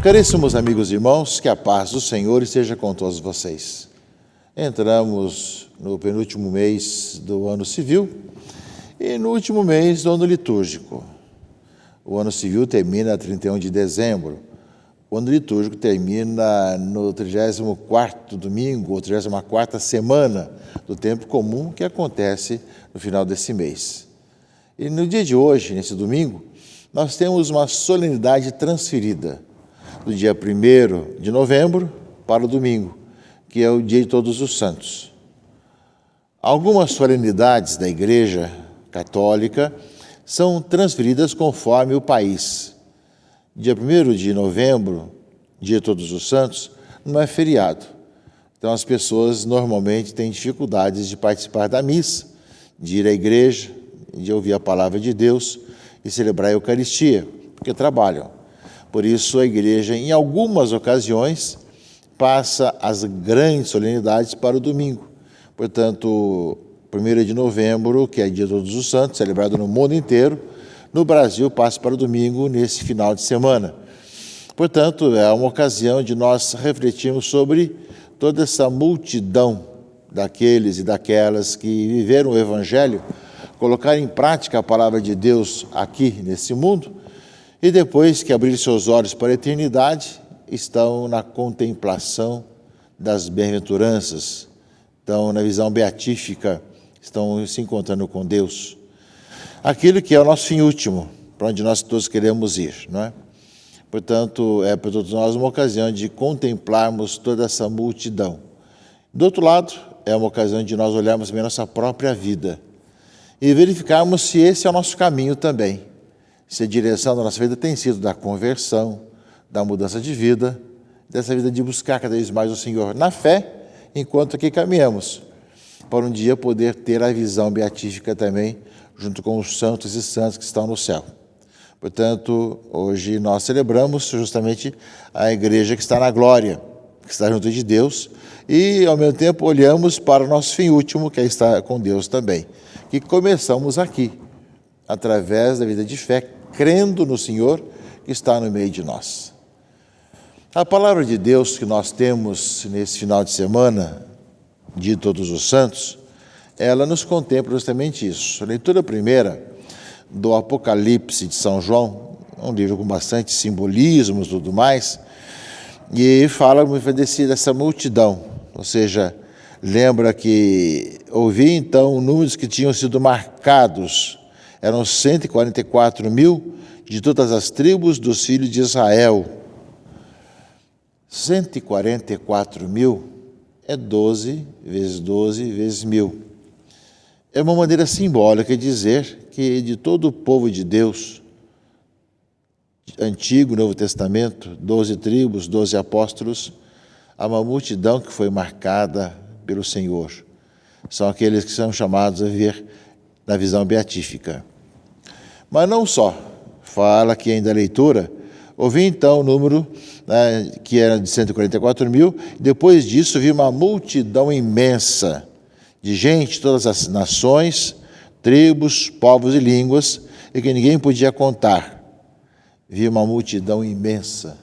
Caríssimos amigos e irmãos, que a paz do Senhor esteja com todos vocês. Entramos no penúltimo mês do ano civil e no último mês do ano litúrgico. O ano civil termina 31 de dezembro. O ano litúrgico termina no 34º domingo, ou 34ª semana do tempo comum, que acontece no final desse mês. E no dia de hoje, nesse domingo, nós temos uma solenidade transferida do dia 1º de novembro para o domingo, que é o dia de Todos os Santos. Algumas solenidades da Igreja Católica são transferidas conforme o país. Dia 1º de novembro, dia de Todos os Santos, não é feriado. Então as pessoas normalmente têm dificuldades de participar da missa, de ir à igreja, de ouvir a palavra de Deus e celebrar a Eucaristia, porque trabalham. Por isso, a igreja, em algumas ocasiões, passa as grandes solenidades para o domingo. Portanto, 1º de novembro, que é dia de Todos os Santos, celebrado no mundo inteiro, no Brasil passa para o domingo nesse final de semana. Portanto, é uma ocasião de nós refletirmos sobre toda essa multidão daqueles e daquelas que viveram o Evangelho, colocar em prática a palavra de Deus aqui nesse mundo, e depois que abrir seus olhos para a eternidade, estão na contemplação das bem-aventuranças, estão na visão beatífica, estão se encontrando com Deus. Aquilo que é o nosso fim último, para onde nós todos queremos ir, não é? Portanto, é para todos nós uma ocasião de contemplarmos toda essa multidão. Do outro lado, é uma ocasião de nós olharmos bem a nossa própria vida e verificarmos se esse é o nosso caminho também. Se a direção da nossa vida tem sido da conversão, da mudança de vida, dessa vida de buscar cada vez mais o Senhor na fé, enquanto aqui caminhamos, para um dia poder ter a visão beatífica também, junto com os santos e santas que estão no céu. Portanto, hoje nós celebramos justamente a igreja que está na glória, que está junto de Deus, e ao mesmo tempo olhamos para o nosso fim último, que é estar com Deus também, que começamos aqui, através da vida de fé, crendo no Senhor que está no meio de nós. A palavra de Deus que nós temos nesse final de semana, de Todos os Santos, ela nos contempla justamente isso. A leitura primeira do Apocalipse de São João, um livro com bastante simbolismos e tudo mais, e fala dessa multidão, ou seja, lembra que ouvi então números que tinham sido marcados, eram 144 mil de todas as tribos dos filhos de Israel. 144 mil é 12 vezes 12 vezes 1000. É uma maneira simbólica de dizer que de todo o povo de Deus, Antigo e Novo Testamento, 12 tribos, 12 apóstolos, há uma multidão que foi marcada pelo Senhor. São aqueles que são chamados a viver na visão beatífica. Mas não só, fala aqui ainda a leitura, ouvi então o número que era de 144 mil, depois disso vi uma multidão imensa de gente de todas as nações, tribos, povos e línguas, e que ninguém podia contar. Vi uma multidão imensa.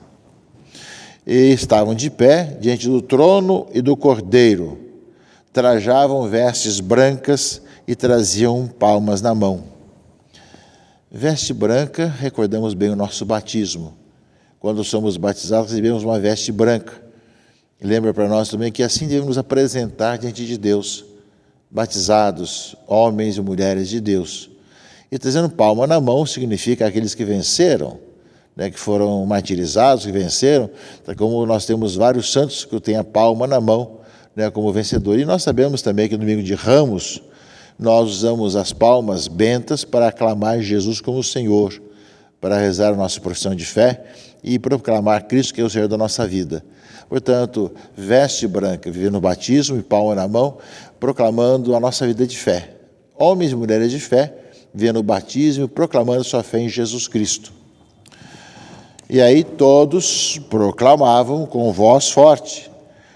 E estavam de pé diante do trono e do Cordeiro, trajavam vestes brancas e traziam palmas na mão. Veste branca, recordamos bem o nosso batismo. Quando somos batizados, recebemos uma veste branca. Lembra para nós também que assim devemos nos apresentar diante de Deus, batizados, homens e mulheres de Deus. E trazendo palma na mão significa aqueles que venceram, né, que foram martirizados, que venceram, como nós temos vários santos que têm a palma na mão, né, como vencedor. E nós sabemos também que no domingo de Ramos, nós usamos as palmas bentas para aclamar Jesus como Senhor, para rezar a nossa profissão de fé e proclamar Cristo que é o Senhor da nossa vida. Portanto, veste branca, viver no batismo e palma na mão, proclamando a nossa vida de fé. Homens e mulheres de fé, vivendo o batismo e proclamando sua fé em Jesus Cristo. E aí todos proclamavam com voz forte: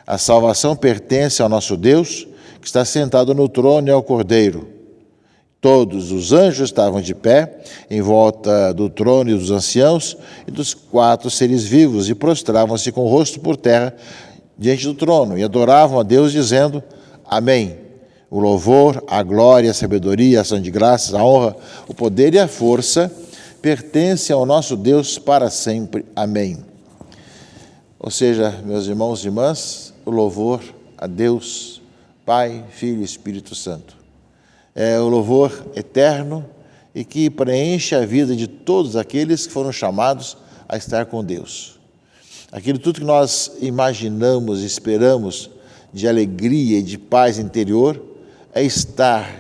a salvação pertence ao nosso Deus, que está sentado no trono e ao Cordeiro. Todos os anjos estavam de pé, em volta do trono e dos anciãos e dos 4 seres vivos, e prostravam-se com o rosto por terra diante do trono, e adoravam a Deus, dizendo: Amém. O louvor, a glória, a sabedoria, a ação de graças, a honra, o poder e a força pertencem ao nosso Deus para sempre. Amém. Ou seja, meus irmãos e irmãs, o louvor a Deus, Pai, Filho e Espírito Santo. É o louvor eterno e que preenche a vida de todos aqueles que foram chamados a estar com Deus. Aquilo tudo que nós imaginamos e esperamos de alegria e de paz interior é estar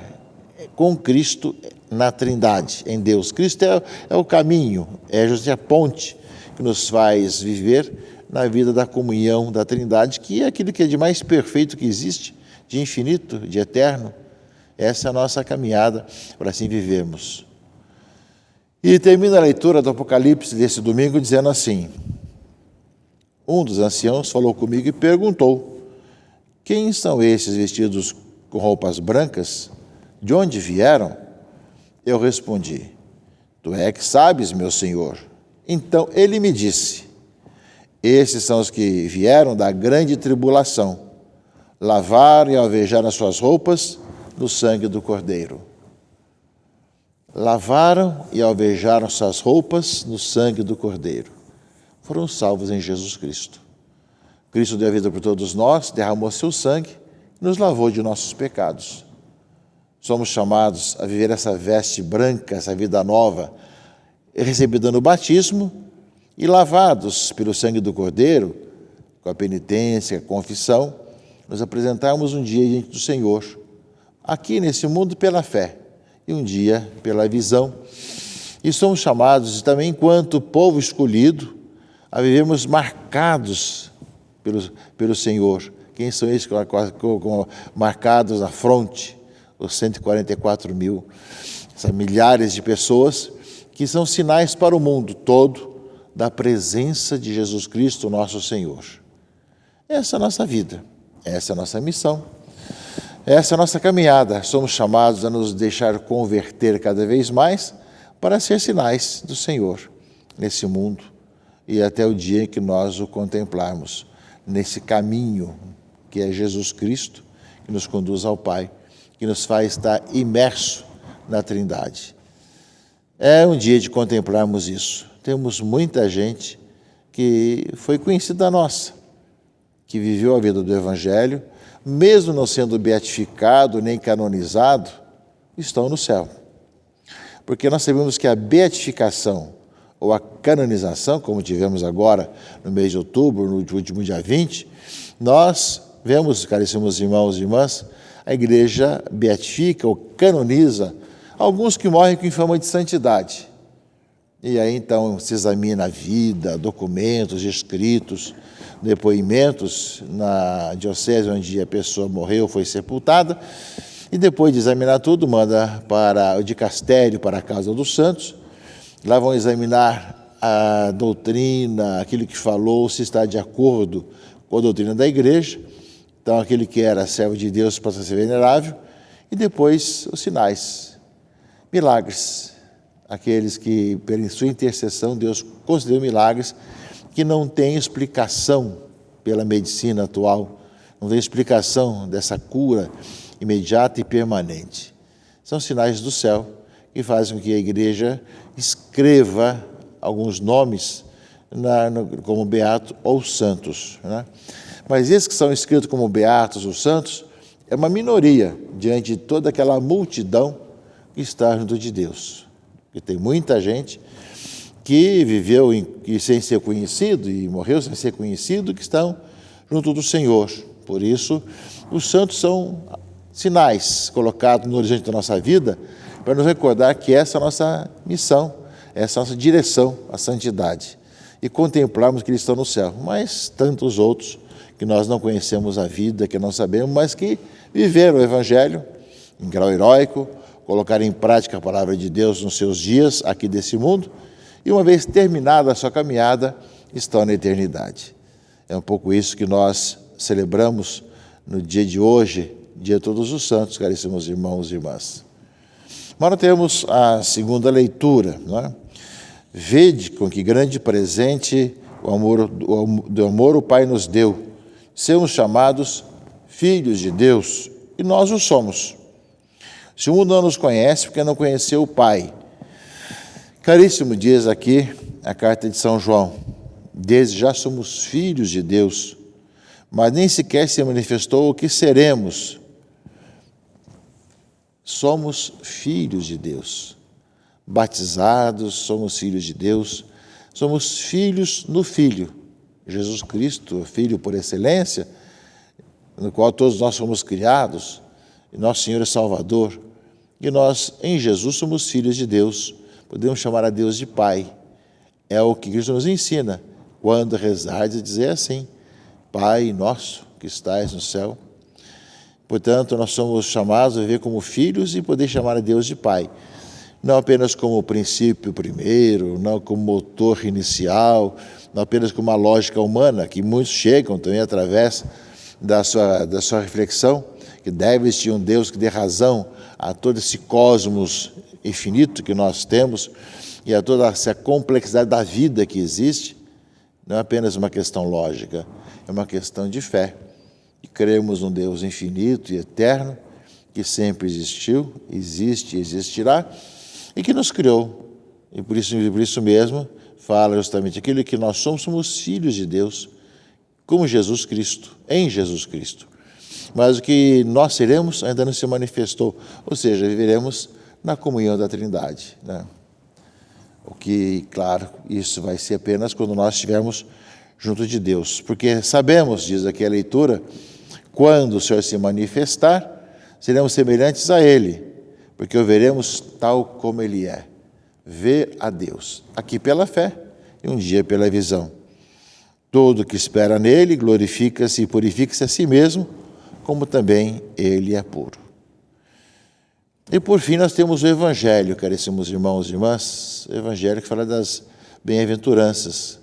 com Cristo na Trindade, em Deus. Cristo é o caminho, é a ponte que nos faz viver na vida da comunhão da Trindade, que é aquilo que é de mais perfeito que existe, de infinito, de eterno. Essa é a nossa caminhada para assim vivermos. E termina a leitura do Apocalipse desse domingo dizendo assim: um dos anciãos falou comigo e perguntou: quem são esses vestidos com roupas brancas? De onde vieram? Eu respondi: tu é que sabes, meu senhor. Então ele me disse: esses são os que vieram da grande tribulação, lavaram e alvejaram as suas roupas no sangue do Cordeiro. Lavaram e alvejaram suas roupas no sangue do Cordeiro. Foram salvos em Jesus Cristo. Cristo deu a vida por todos nós, derramou seu sangue e nos lavou de nossos pecados. Somos chamados a viver essa veste branca, essa vida nova, recebida no batismo e lavados pelo sangue do Cordeiro, com a penitência, a confissão, nos apresentarmos um dia diante do Senhor, aqui nesse mundo pela fé e um dia pela visão. E somos chamados também, enquanto povo escolhido, a vivermos marcados pelo Senhor. Quem são esses marcados na fronte? Os 144 mil, essas milhares de pessoas que são sinais para o mundo todo da presença de Jesus Cristo, nosso Senhor. Essa é a nossa vida, essa é a nossa missão, essa é a nossa caminhada. Somos chamados a nos deixar converter cada vez mais para ser sinais do Senhor nesse mundo e até o dia em que nós o contemplarmos, nesse caminho que é Jesus Cristo, que nos conduz ao Pai, que nos faz estar imerso na Trindade. É um dia de contemplarmos isso. Temos muita gente que foi conhecida nossa, que viveu a vida do Evangelho, mesmo não sendo beatificado nem canonizado, estão no céu. Porque nós sabemos que a beatificação ou a canonização, como tivemos agora no mês de outubro, no último dia 20, nós vemos, caríssimos irmãos e irmãs, a Igreja beatifica ou canoniza alguns que morrem com fama de santidade. E aí então se examina a vida, documentos, escritos, depoimentos na diocese onde a pessoa morreu, foi sepultada, e depois de examinar tudo, manda para o dicastério, para a Casa dos Santos. Lá vão examinar a doutrina, aquilo que falou, se está de acordo com a doutrina da Igreja. Então, aquele que era servo de Deus passa a ser venerável. E depois, os sinais, milagres. Aqueles que, pela sua intercessão, Deus concedeu milagres que não têm explicação pela medicina atual, não tem explicação dessa cura imediata e permanente. São sinais do céu que fazem com que a Igreja escreva alguns nomes como beato ou santos, né? Mas esses que são escritos como beatos ou santos é uma minoria diante de toda aquela multidão que está junto de Deus. Porque tem muita gente que viveu sem ser conhecido e morreu sem ser conhecido, que estão junto do Senhor. Por isso, os santos são sinais colocados no horizonte da nossa vida para nos recordar que essa é a nossa missão, essa é a nossa direção, a santidade. E contemplarmos que eles estão no céu, mas tantos outros que nós não conhecemos a vida, que não sabemos, mas que viveram o Evangelho em grau heróico, colocaram em prática a palavra de Deus nos seus dias aqui desse mundo, e uma vez terminada a sua caminhada, estão na eternidade. É um pouco isso que nós celebramos no dia de hoje, dia de Todos os Santos, caríssimos irmãos e irmãs. Agora temos a segunda leitura, não é? Vede com que grande presente do amor o Pai nos deu. Sermos chamados filhos de Deus, e nós o somos. Se o mundo não nos conhece, porque não conheceu o Pai. Caríssimo, diz aqui a carta de São João, desde já somos filhos de Deus, mas nem sequer se manifestou o que seremos. Somos filhos de Deus. Batizados, somos filhos de Deus. Somos filhos no Filho. Jesus Cristo, o Filho por excelência, no qual todos nós somos criados, e nosso Senhor é Salvador. E nós, em Jesus, somos filhos de Deus. Podemos chamar a Deus de Pai. É o que Cristo nos ensina. Quando rezar, dizer assim: Pai nosso que estais no céu. Portanto, nós somos chamados a viver como filhos e poder chamar a Deus de Pai. Não apenas como princípio primeiro, não como motor inicial, não apenas como uma lógica humana, que muitos chegam também através da sua reflexão, que deve existir um Deus que dê razão a todo esse cosmos infinito que nós temos e a toda essa complexidade da vida que existe. Não é apenas uma questão lógica, é uma questão de fé. E cremos num Deus infinito e eterno, que sempre existiu, existe e existirá, e que nos criou. E por isso mesmo, fala justamente aquilo que nós somos filhos de Deus, como Jesus Cristo, em Jesus Cristo. Mas o que nós seremos ainda não se manifestou, ou seja, viveremos na comunhão da Trindade, né? O que, claro, isso vai ser apenas quando nós estivermos junto de Deus. Porque sabemos, diz aqui a leitura, quando o Senhor se manifestar, seremos semelhantes a Ele, porque o veremos tal como Ele é. Ver a Deus, aqui pela fé e um dia pela visão. Todo que espera nele glorifica-se e purifica-se a si mesmo, como também Ele é puro. E por fim nós temos o Evangelho, caríssimos irmãos e irmãs, o Evangelho que fala das bem-aventuranças.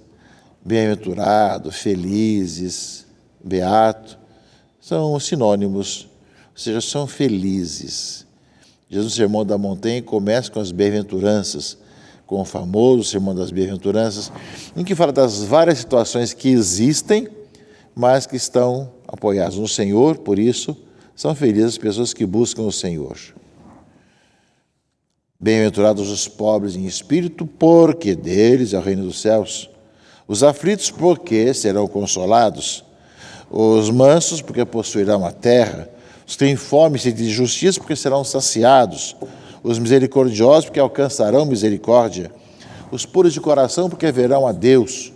Bem-aventurado, felizes, beato, são sinônimos, ou seja, são felizes. Jesus, no Sermão da Montanha, começa com as bem-aventuranças, com o famoso Sermão das Bem-aventuranças, em que fala das várias situações que existem, mas que estão apoiadas no Senhor, por isso são felizes as pessoas que buscam o Senhor. Bem-aventurados os pobres em espírito, porque deles é o reino dos céus. Os aflitos, porque serão consolados. Os mansos, porque possuirão a terra. Os que têm fome e sede de justiça, porque serão saciados. Os misericordiosos, porque alcançarão misericórdia. Os puros de coração, porque verão a Deus.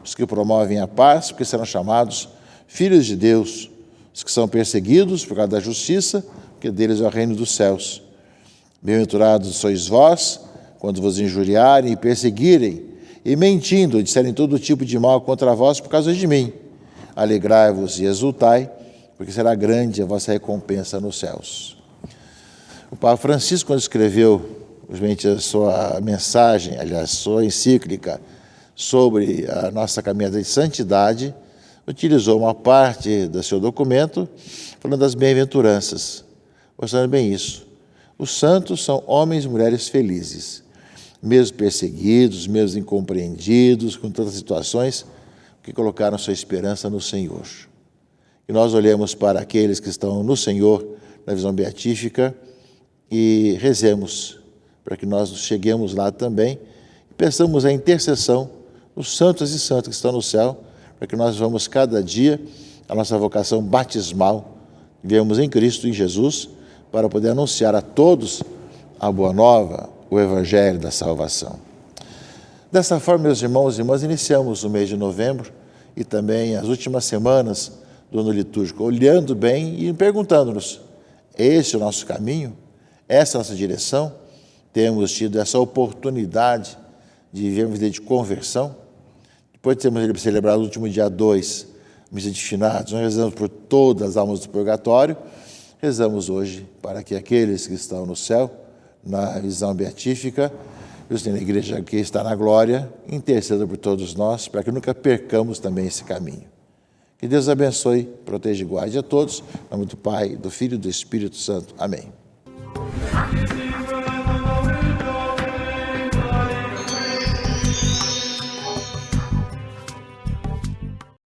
Os que promovem a paz, porque serão chamados filhos de Deus. Os que são perseguidos por causa da justiça, porque deles é o reino dos céus. Bem-aventurados sois vós, quando vos injuriarem e perseguirem, e mentindo, disserem todo tipo de mal contra vós por causa de mim. Alegrai-vos e exultai, porque será grande a vossa recompensa nos céus. O Papa Francisco, quando escreveu a sua mensagem, aliás, sua encíclica sobre a nossa caminhada de santidade, utilizou uma parte do seu documento falando das bem-aventuranças, mostrando bem isso. Os santos são homens e mulheres felizes, mesmo perseguidos, mesmo incompreendidos, com tantas situações, que colocaram sua esperança no Senhor. E nós olhemos para aqueles que estão no Senhor, na visão beatífica, e rezemos para que nós cheguemos lá também, e peçamos a intercessão dos santos e santas que estão no céu, para que nós vamos cada dia a nossa vocação batismal, vivemos em Cristo, em Jesus, para poder anunciar a todos a boa nova, o Evangelho da salvação. Dessa forma, meus irmãos e irmãs, iniciamos o mês de novembro e também as últimas semanas do ano litúrgico, olhando bem e perguntando-nos, esse é o nosso caminho? Essa é a nossa direção? Temos tido essa oportunidade de viver uma vida de conversão? Depois de termos celebrado o último dia 2, missa de finados, nós rezamos por todas as almas do purgatório, rezamos hoje para que aqueles que estão no céu, na visão beatífica, e na igreja que está na glória, intercedam por todos nós, para que nunca percamos também esse caminho. Que Deus abençoe, proteja e guarde a todos, em nome do Pai, do Filho e do Espírito Santo. Amém.